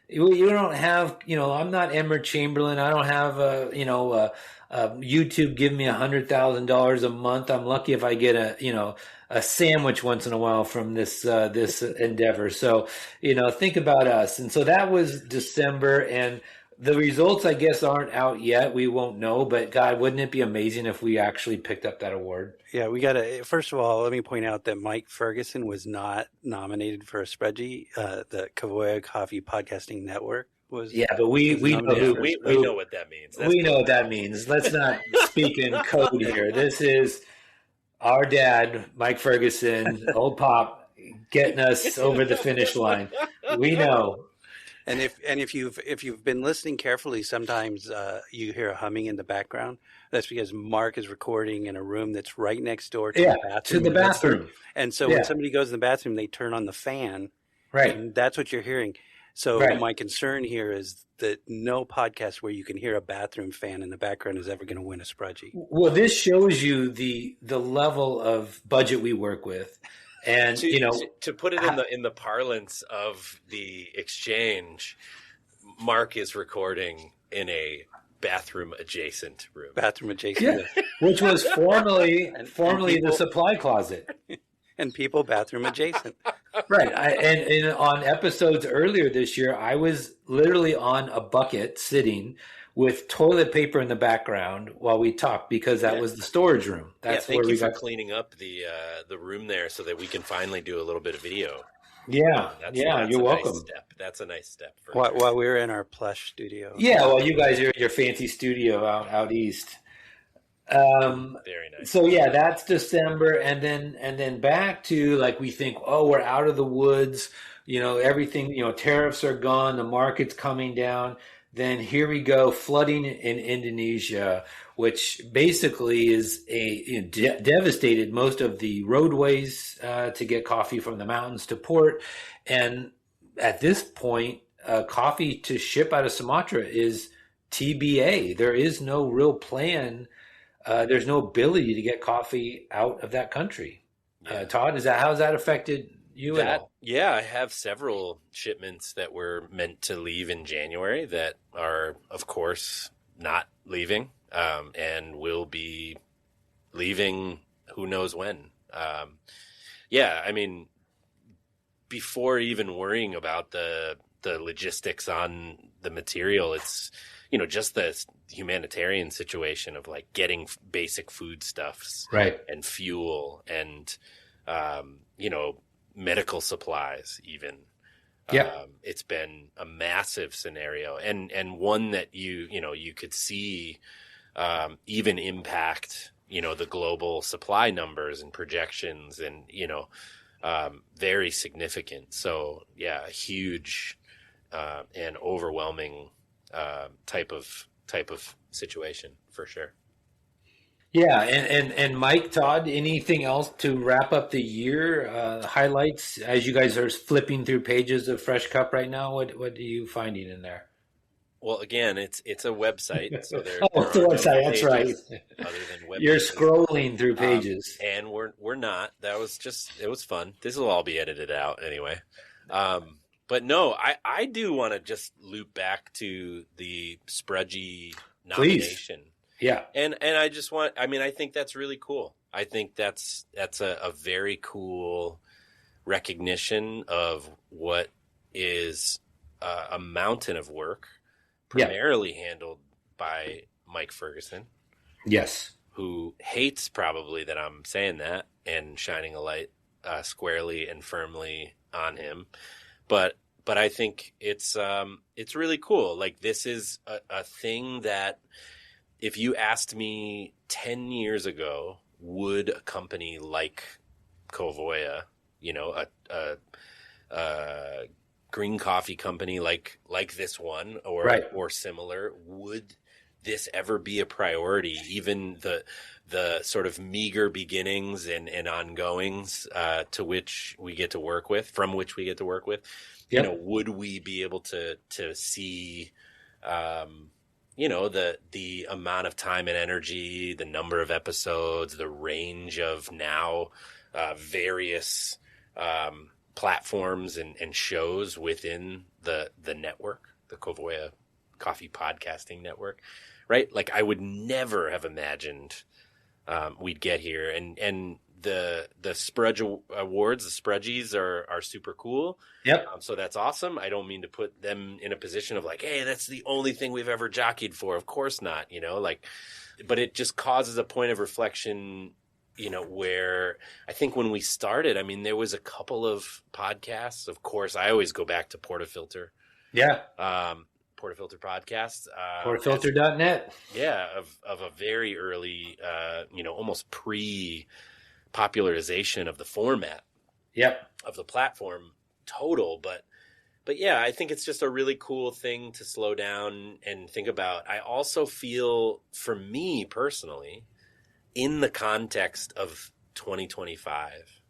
You don't have. I'm not Emma Chamberlain. I don't have YouTube giving me $100,000 a month. I'm lucky if I get a sandwich once in a while from this endeavor. So think about us. And so that was December, and the results, I guess, aren't out yet. We won't know, but God, wouldn't it be amazing if we actually picked up that award? Yeah, we got to. First of all, let me point out that Mike Ferguson was not nominated for a spreadsheet. The Kavoya Coffee Podcasting Network was. Yeah, but we know we know what that means. We know what that means. Let's not speak in code here. This is our dad, Mike Ferguson, old pop, getting us over the finish line. We know. And if you've been listening carefully, sometimes you hear a humming in the background. That's because Mark is recording in a room that's right next door to the bathroom. To the bathroom. And so when somebody goes in the bathroom, they turn on the fan. Right. And that's what you're hearing. So my concern here is that no podcast where you can hear a bathroom fan in the background is ever going to win a spreadsheet. Well, this shows you the level of budget we work with. And to put it in the parlance of the exchange, Mark is recording in a bathroom adjacent room. Bathroom adjacent, which was formerly the supply closet, and people bathroom adjacent. Right. And on episodes earlier this year, I was literally on a bucket sitting with toilet paper in the background while we talked because that was the storage room. That's thank you for cleaning up the room there so that we can finally do a little bit of video. Yeah, that's you're welcome. Nice step. That's a nice step. While we were in our plush studio. Yeah, well, you guys are in your fancy studio out east. Very nice. So that's December, and then back to we think, we're out of the woods. Everything. Tariffs are gone. The market's coming down. Then here we go, flooding in Indonesia, which basically is devastated most of the roadways to get coffee from the mountains to port. And at this point, coffee to ship out of Sumatra is TBA. There is no real plan. There's no ability to get coffee out of that country. Todd, how has that affected you at all? Yeah, I have several shipments that were meant to leave in January that are, of course, not leaving and will be leaving who knows when. I mean, before even worrying about the logistics on the material, it's, just the humanitarian situation of getting basic foodstuffs and fuel and, medical supplies even. It's been a massive scenario and one that you could see even impact, the global supply numbers and projections and, very significant. So a huge and overwhelming type of situation for sure. Yeah, and Mike, Todd, anything else to wrap up the year? Highlights as you guys are flipping through pages of Fresh Cup right now. What are you finding in there? Well, again, it's a website, so there. It's a website. That's right. Other than web You're pages. scrolling through pages, and we're not. That was it was fun. This will all be edited out anyway. But no, I do want to just loop back to the Sprudgy nomination. Please. Yeah. And I just I think that's really cool. I think that's a very cool recognition of what is a mountain of work, primarily handled by Mike Ferguson. Yes. Who hates probably that I'm saying that and shining a light squarely and firmly on him. But I think it's really cool. This is a thing that if you asked me 10 years ago would a company like Kovoya, a green coffee company like this one or similar, would this ever be a priority? Even the sort of meager beginnings and ongoings from which we get to work with, Yep. would we be able to see the amount of time and energy, the number of episodes, the range of now various platforms and shows within the network, the Kovoya Coffee Podcasting Network, right? Like, I would never have imagined we'd get here. And the Sprudge Awards, the Sprudgies are super cool. Yep. So that's awesome. I don't mean to put them in a position of like, hey, that's the only thing we've ever jockeyed for. Of course not, but it just causes a point of reflection, where I think when we started, I mean, there was a couple of podcasts. Of course, I always go back to Portafilter. Yeah. Portafilter podcast. Portafilter.net. Yeah. Of a very early, almost pre-popularization of the format. Yep. Of the platform total. But yeah, I think it's just a really cool thing to slow down and think about. I also feel, for me personally, in the context of 2025,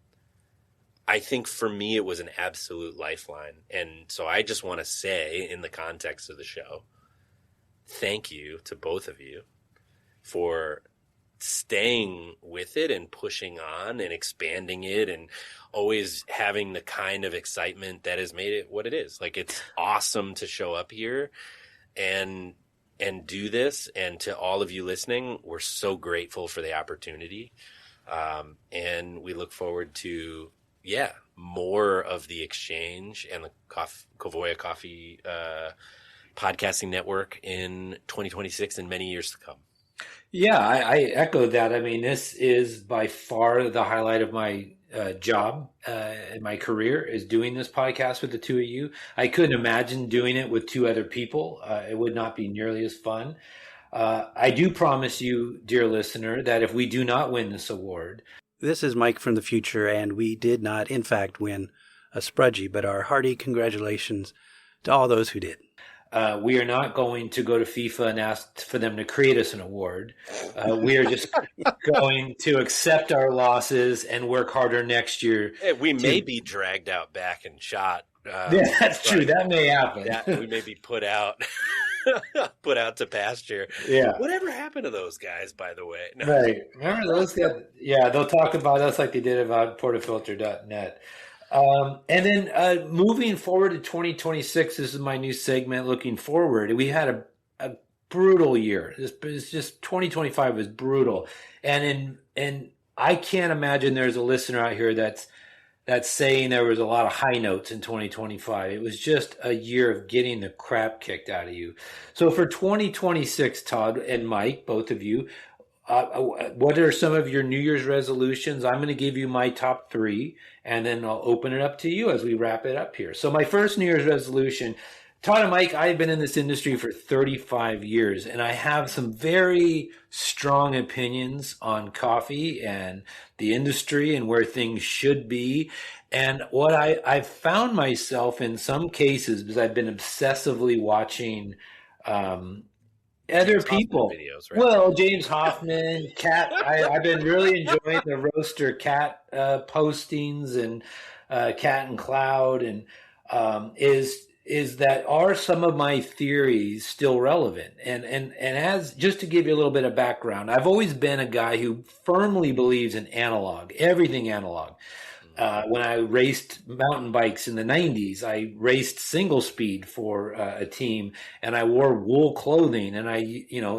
I think for me it was an absolute lifeline. And so I just want to say, in the context of the show, thank you to both of you for staying with it and pushing on and expanding it and always having the kind of excitement that has made it what it is. Like, it's awesome to show up here and do this. And to all of you listening, we're so grateful for the opportunity. And we look forward to, more of the exchange and the Kovoya Coffee Podcasting Network in 2026 and many years to come. Yeah, I echo that. I mean, this is by far the highlight of my job in my career, is doing this podcast with the two of you. I couldn't imagine doing it with two other people. It would not be nearly as fun. I do promise you, dear listener, that if we do not win this award... This is Mike from the future, and we did not, in fact, win a Sprudgie, but our hearty congratulations to all those who did. We are not going to go to FIFA and ask for them to create us an award. We are just going to accept our losses and work harder next year. We may be dragged out back and shot. Yeah, that's true. That may happen. We may be put out to pasture. Yeah. Whatever happened to those guys, by the way? No. Right. Remember those guys? Yeah, they'll talk about us like they did about Portafilter.net. And then moving forward to 2026, this is my new segment, Looking Forward. We had a brutal year. It's just 2025 was brutal. And I can't imagine there's a listener out here that's saying there was a lot of high notes in 2025. It was just a year of getting the crap kicked out of you. So for 2026, Todd and Mike, both of you, what are some of your New Year's resolutions? I'm going to give you my top 3, and then I'll open it up to you as we wrap it up here. So my first New Year's resolution, Todd and Mike, I've been in this industry for 35 years, and I have some very strong opinions on coffee and the industry and where things should be. And what I've found myself in some cases, because I've been obsessively watching other people videos, right? Well, James Hoffman, Cat. I've been really enjoying the Roaster Cat postings and Cat and Cloud, and is that are some of my theories still relevant? And as just to give you a little bit of background, I've always been a guy who firmly believes in analog, everything analog. When I raced mountain bikes in the 90s, I raced single speed for a team, and I wore wool clothing, and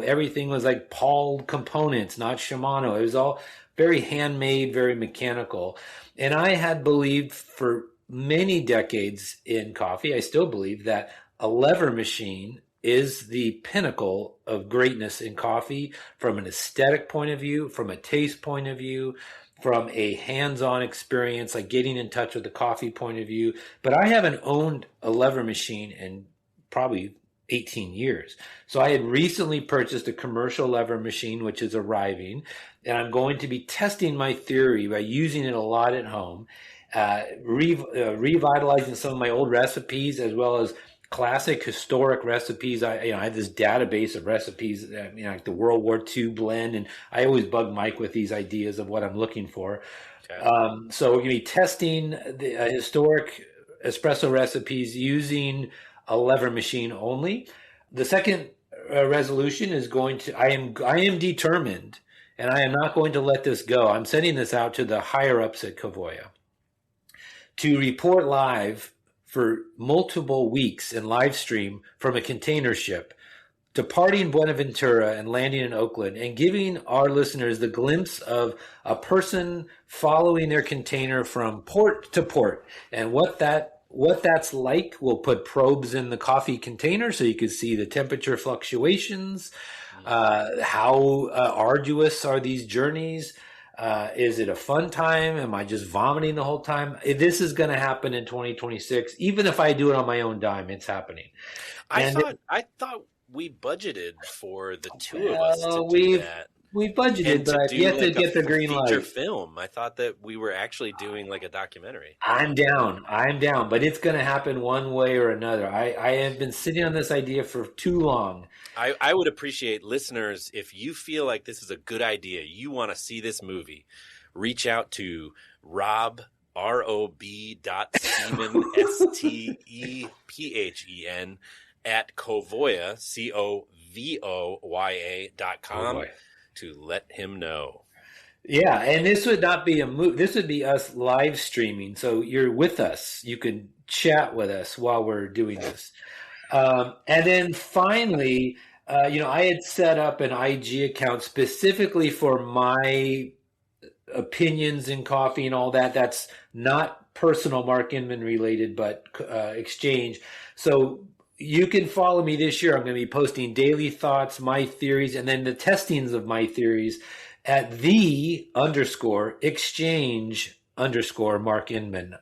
everything was like Paul components, not Shimano. It was all very handmade, very mechanical. And I had believed for many decades in coffee, I still believe that a lever machine is the pinnacle of greatness in coffee from an aesthetic point of view, from a taste point of view, from a hands-on experience, like getting in touch with the coffee point of view. But I haven't owned a lever machine in probably 18 years. So I had recently purchased a commercial lever machine, which is arriving, and I'm going to be testing my theory by using it a lot at home, revitalizing some of my old recipes as well as classic historic recipes. I have this database of recipes, like the World War II blend, and I always bug Mike with these ideas of what I'm looking for. Okay. So we're going to be testing the historic espresso recipes using a lever machine only. The second resolution is I am determined, and I am not going to let this go. I'm sending this out to the higher ups at Kavoya to report live for multiple weeks in live stream from a container ship, departing Buenaventura and landing in Oakland, and giving our listeners the glimpse of a person following their container from port to port. And what that's like, we'll put probes in the coffee container so you can see the temperature fluctuations. How arduous are these journeys? Is it a fun time? Am I just vomiting the whole time? This is going to happen in 2026. Even if I do it on my own dime, it's happening. I thought we budgeted for the two of us to do that. We budgeted, but I've yet to get the green light. Feature film. I thought that we were actually doing like a documentary. I'm down, but it's going to happen one way or another. I have been sitting on this idea for too long. I would appreciate listeners, if you feel like this is a good idea, you want to see this movie, reach out to Rob, ROB.Stephen, STEPHEN, at Covoya, COVOYA.com to let him know. Yeah, and this would not be a movie. This would be us live streaming. So you're with us. You can chat with us while we're doing this. And then finally, I had set up an IG account specifically for my opinions in coffee and all that. That's not personal Mark Inman related, but exchange. So you can follow me this year. I'm going to be posting daily thoughts, my theories, and then the testings of my theories at _exchange_Mark Inman.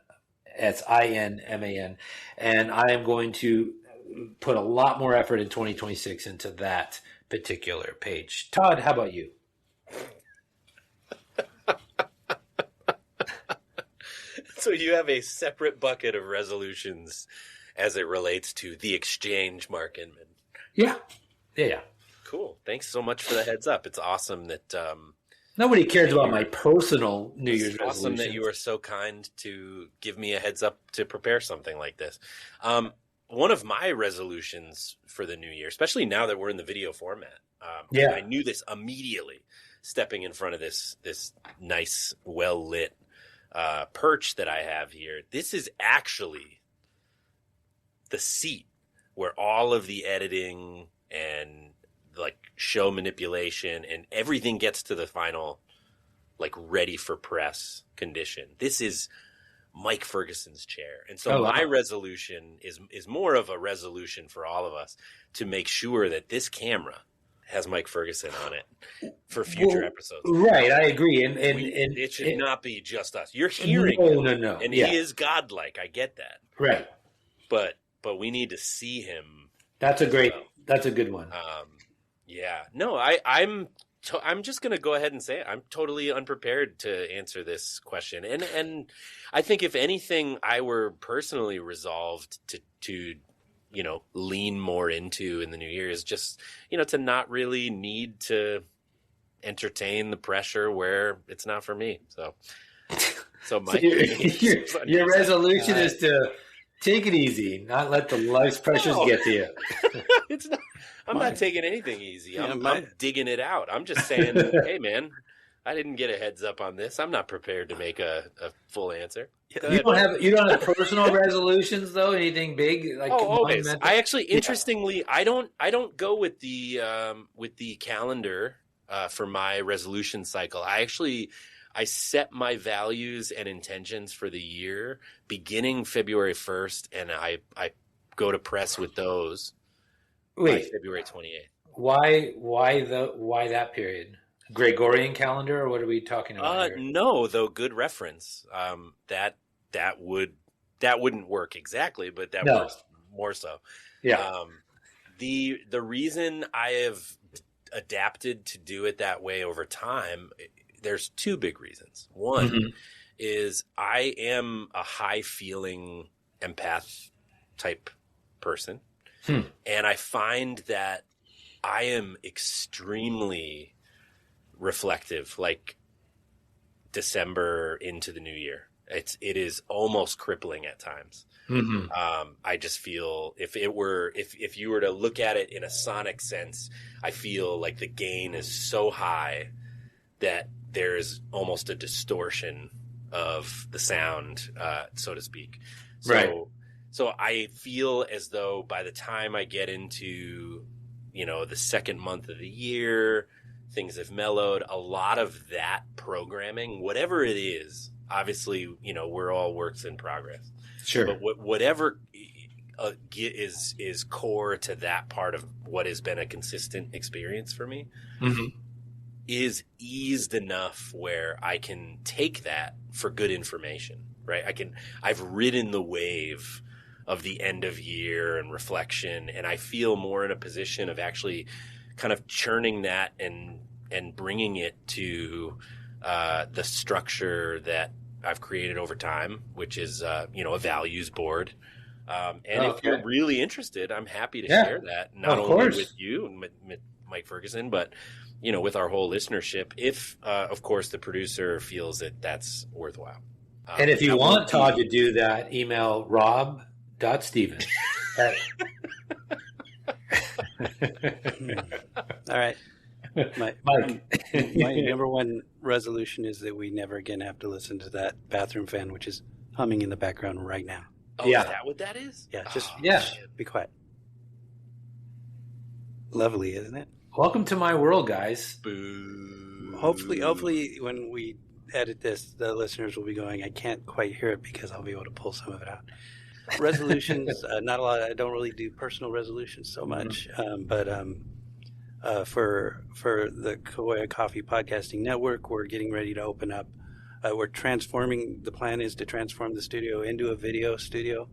That's INMAN. And I am going to put a lot more effort in 2026 into that particular page. Todd, how about you? So you have a separate bucket of resolutions as it relates to the exchange, Mark Inman. Yeah. Cool. Thanks so much for the heads up. It's awesome that nobody cares about my personal New Year's resolution. It's awesome that you were so kind to give me a heads up to prepare something like this. One of my resolutions for the new year, especially now that we're in the video format, I knew this immediately stepping in front of this nice, well-lit perch that I have here. This is actually the seat where all of the editing and like show manipulation and everything gets to the final, like ready for press condition. This is Mike Ferguson's chair. And so my resolution is more of a resolution for all of us to make sure that this camera has Mike Ferguson on it for future episodes. Right, I agree. And it should not be just us. You're hearing him. No. And he is godlike. I get that. Right. But we need to see him. That's a good one. I'm just going to go ahead and say it. I'm totally unprepared to answer this question. And I think if anything, I were personally resolved to lean more into in the new year is just, to not really need to entertain the pressure where it's not for me. So Mike, your resolution is to take it easy, not let the life's pressures get to you. It's not. I'm not taking anything easy. I'm digging it out. I'm just saying, hey, man, I didn't get a heads up on this. I'm not prepared to make a full answer. You don't have personal resolutions though? Anything big? Like always. I actually, interestingly, I don't go with the calendar for my resolution cycle. I set my values and intentions for the year beginning February 1st, and I go to press with those. By February 28th. Why that period? Gregorian calendar, or what are we talking about here? No, though good reference. That wouldn't work exactly, but that works more so. Yeah. The reason I have adapted to do it that way over time, there's two big reasons. One is I am a high feeling empath type person. And I find that I am extremely reflective, like December into the new year. It is almost crippling at times. I just feel if you were to look at it in a sonic sense, I feel like the gain is so high that there's almost a distortion of the sound, so to speak. So I feel as though by the time I get into, the second month of the year, things have mellowed. A lot of that programming, whatever it is, obviously, we're all works in progress. Sure. But whatever is core to that part of what has been a consistent experience for me is eased enough where I can take that for good information, right? I've ridden the wave of the end of year and reflection, and I feel more in a position of actually kind of churning that and bringing it to the structure that I've created over time, which is a values board. If you're really interested, I'm happy to share that, not only with you and Mike Ferguson, but with our whole listenership, if of course the producer feels that that's worthwhile. And if you want Todd to do that, email rob.stevens. All right. My number one resolution is that we never again have to listen to that bathroom fan, which is humming in the background right now. Oh, yeah. Is that what that is? Yeah, just be quiet. Lovely, isn't it? Welcome to my world, guys. Boo. Hopefully when we edit this, the listeners will be going, I can't quite hear it because I'll be able to pull some of it out. Resolutions, not a lot. I don't really do personal resolutions so much, but for the Kawoya Coffee Podcasting Network, we're getting ready to open up. The plan is to transform the studio into a video studio.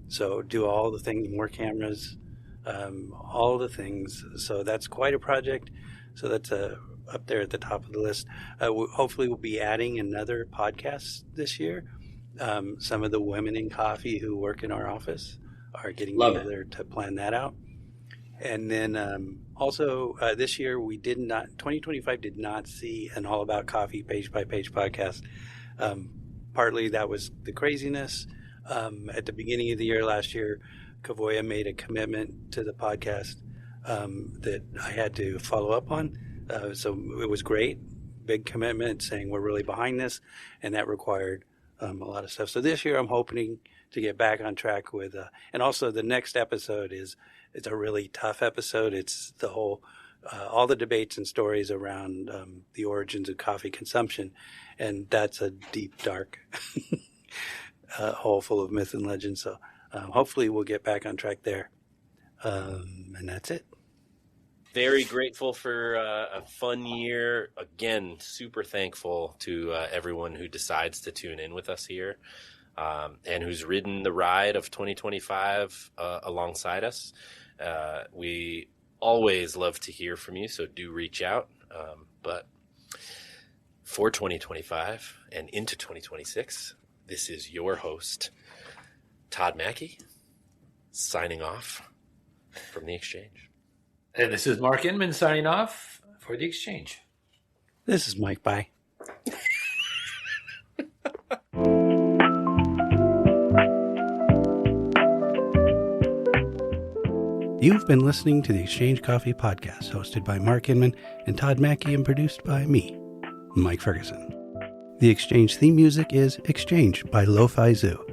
So do all the things, more cameras, all the things. So that's quite a project. So that's up there at the top of the list. Hopefully we'll be adding another podcast this year. Some of the women in coffee who work in our office are getting together to plan that out. And then also this year 2025 did not see an All About Coffee page by page podcast. Partly that was the craziness. At the beginning of the year last year, Kawoya made a commitment to the podcast that I had to follow up on. So it was great, big commitment saying we're really behind this, and that required a lot of stuff. So this year I'm hoping to get back on track with, and also the next episode it's a really tough episode. It's the whole, all the debates and stories around the origins of coffee consumption. And that's a deep, dark hole full of myth and legend. So hopefully we'll get back on track there. And that's it. Very grateful for a fun year. Again, super thankful to everyone who decides to tune in with us here and who's ridden the ride of 2025 alongside us. We always love to hear from you, so do reach out. But for 2025 and into 2026, this is your host, Todd Mackey, signing off from The Exchange. And this is Mark Inman signing off for The Exchange. This is Mike. Bye. You've been listening to the Exchange Coffee Podcast, hosted by Mark Inman and Todd Mackey and produced by me, Mike Ferguson. The Exchange theme music is Exchange by Lo-Fi Zoo.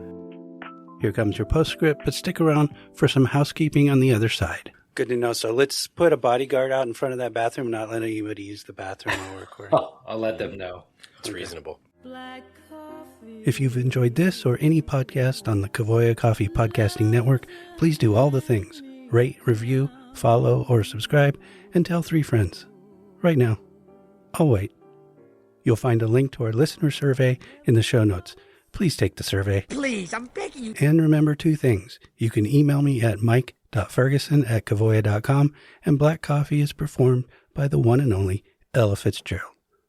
Here comes your postscript, but stick around for some housekeeping on the other side. Good to know. So let's put a bodyguard out in front of that bathroom, not let anybody use the bathroom while we're recording. I'll let them know. It's reasonable. If you've enjoyed this or any podcast on the Kawoya Coffee Podcasting Network, please do all the things. Rate, review, follow, or subscribe, and tell 3 friends. Right now. I'll wait. You'll find a link to our listener survey in the show notes. Please take the survey. Please, I'm begging you. And remember 2 things. You can email me at mike.ferguson Ferguson@kavoya.com, and Black Coffee is performed by the one and only Ella Fitzgerald.